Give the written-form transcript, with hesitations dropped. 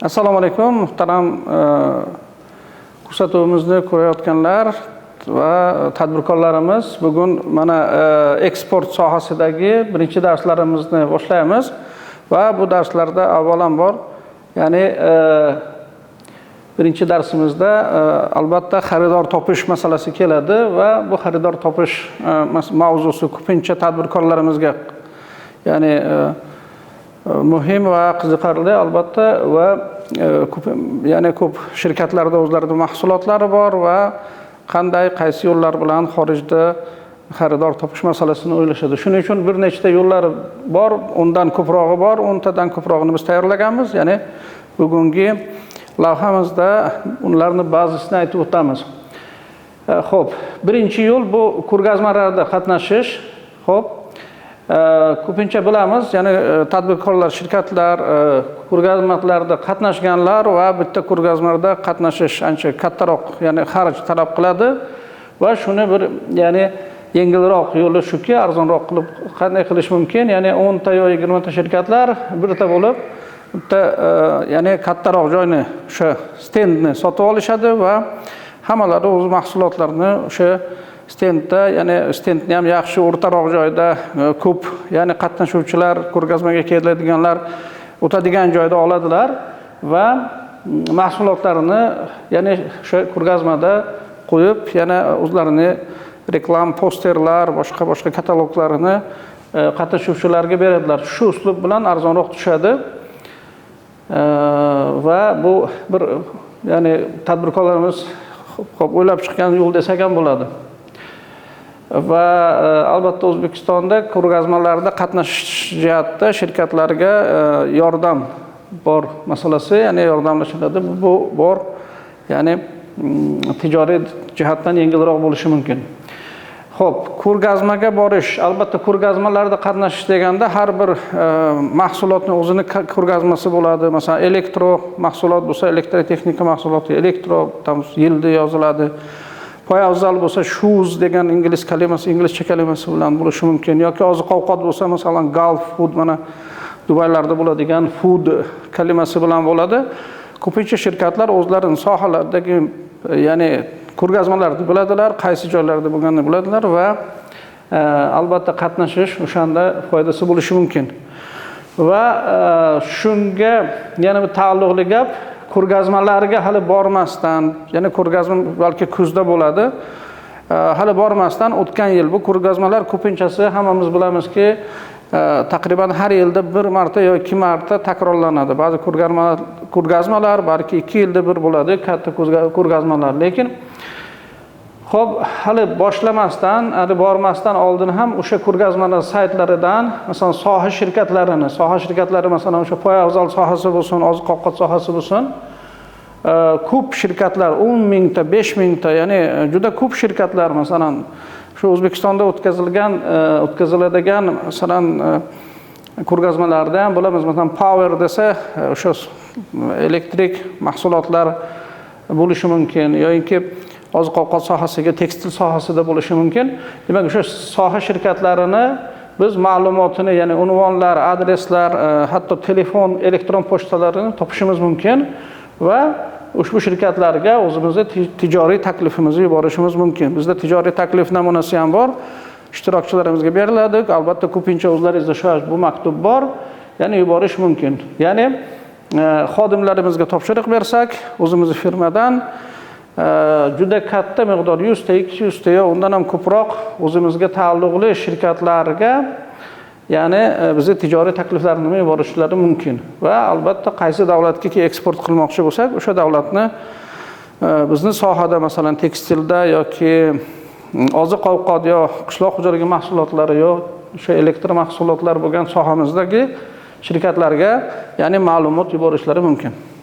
Assalomu alaykum, muhtaram ko'rsatuvimizni ko'rayotganlar va tadbirkorlarimiz. Bugun mana eksport sohasidagi birinchi darslarimizni boshlaymiz va bu darslarda avvalambor, ya'ni birinchi darsimizda albatta xaridor topish masalasi keladi va bu xaridor topish mavzusi ko'pincha tadbirkorlarimizga, ya'ni muhim va qiziqarli albatta va ya'ni ko'p shirkatlarda o'zlarining mahsulotlari bor va qaysi yo'llar bilan xorijda xaridor topish masalasini o'ylashadi. Shuning uchun bir nechta yo'llar bor, undan ko'prog'i bor, 10 tadan ko'prog'ini biz tayyorlaganmiz. Ya'ni bugungi lavhamizda ularning ba'zisini aytib o'tamiz. Xo'p, birinchi yo'l bu ko'rgazmalarda qatnashish. Xo'p, ko'pincha bilamiz, ya'ni tadbirkorlar, shirkatlar ko'rgazmalarda qatnashganlar va bitta ko'rgazmada qatnashish ancha kattaroq, ya'ni xaraj talab qiladi va shuni bir, ya'ni yengilroq yo'li shuki, arzonroq qilib qanday qilish mumkin? Ya'ni 10 ta yo 20 ta shirkatlar birta bo'lib, bitta ya'ni kattaroq joyni, o'sha stendni sotib olishadi va hammalari o'z mahsulotlarini o'sha stendda, ya'ni stendni ham yaxshi o'rtaroq joyda, ko'p, ya'ni qatnashuvchilar, ko'rgazmaga keladiganlar o'tadigan joyda oladilar va mahsulotlarini, ya'ni o'sha ko'rgazmada qo'yib, yana o'zlarini reklam posterlar, boshqa kataloglarini qatnashuvchilarga beradilar. Shu uslub bilan arzonroq tushadi va bu bir, ya'ni tadbirkorlarimiz o'ylab chiqqan yo'l desak ham bo'ladi. Va albatta O'zbekistonda ko'rgazmalarda qatnashish jihatda shirkatlarga yordam bor masalasi, ya'ni yordamlashiladi. Bu bor, ya'ni tijoriy jihatdan yengilroq bo'lishi mumkin. Xo'p, ko'rgazmaga borish, albatta ko'rgazmalarda qatnashish deganda har bir mahsulotning o'zining ko'rgazmasi bo'ladi. Masalan, elektro mahsulot bo'lsa, elektrotexnika mahsuloti, elektro yilda yoziladi. Poyabzal bo'lsa, shoes degan inglizcha kalimasi bilan bo'lishi mumkin. Yoki oziq-ovqat bo'lsa, masalan, Gulf Food, mana Dubaylarda bo'ladigan food kalimasi bilan bo'ladi. Ko'pincha shirkatlar o'zlarining sohalaridagi, ya'ni ko'rgazmalarni biladilar, qaysi joylarda bo'lganini biladilar va albatta qatnashish o'shanda foydasi bo'lishi mumkin. Va shunga yana bir taalluqli gap, ko'rgazmalarga hali bormasdan, ya'ni ko'rgazma balki kuzda bo'ladi, hali bormasdan o'tgan yil bu ko'rgazmalar ko'pinchasi hammamiz bilamizki, taqriban har yilda bir marta yoki 2 marta takrorlanadi. Ba'zi ko'rgazmalar balki 2 yilda bir bo'ladi, katta ko'rgazmalar. Lekin xo'p, hali boshlamasdan, hali bormasdan oldin ham o'sha ko'rgazmalar saytlaridan, masalan, soha shirkatlari, masalan, o'sha poyabzal sohasi bo'lsin, oziq-ovqat sohasi bo'lsin, ko'p shirkatlar, 10 mingta, 5 mingta, ya'ni juda ko'p shirkatlar, masalan, shu O'zbekistonda o'tkaziladigan, masalan, ko'rgazmalarda ham bilamiz, masalan, Power desa, o'sha elektrik mahsulotlar bo'lishi mumkin yoki oziq-ovqat sohasiga, tekstil sohasida bo'lishi mumkin. Demak, o'sha soha shirkatlarini biz ma'lumotini, ya'ni unvonlar, adreslar, hatto telefon, elektron pochtalarini topishimiz mumkin va ushbu shirkatlarga o'zimizning tijoriy taklifimizni yuborishimiz mumkin. Bizda tijoriy taklif namunasi ham bor, ishtirokchilarimizga beriladi. Albatta ko'pincha o'zlaringizda bu maktub bor, ya'ni yuborish mumkin. Ya'ni xodimlarimizga topshiriq bersak, o'zimizning firmadan juda katta miqdor, 100 ta, 200 ta, undan ham ko'proq o'zimizga taalluqli shirkatlarga, ya'ni bizning tijoriy takliflarni yuborishlari mumkin. Va albatta qaysi davlatga eksport qilmoqchi bo'lsak, o'sha davlatni bizning sohada, masalan, tekstilda yoki oziq-ovqat yo qishloq xo'jaligi mahsulotlari yo o'sha elektr mahsulotlar bo'lgan sohamizdagi shirkatlarga, ya'ni ma'lumot yuborishlari mumkin.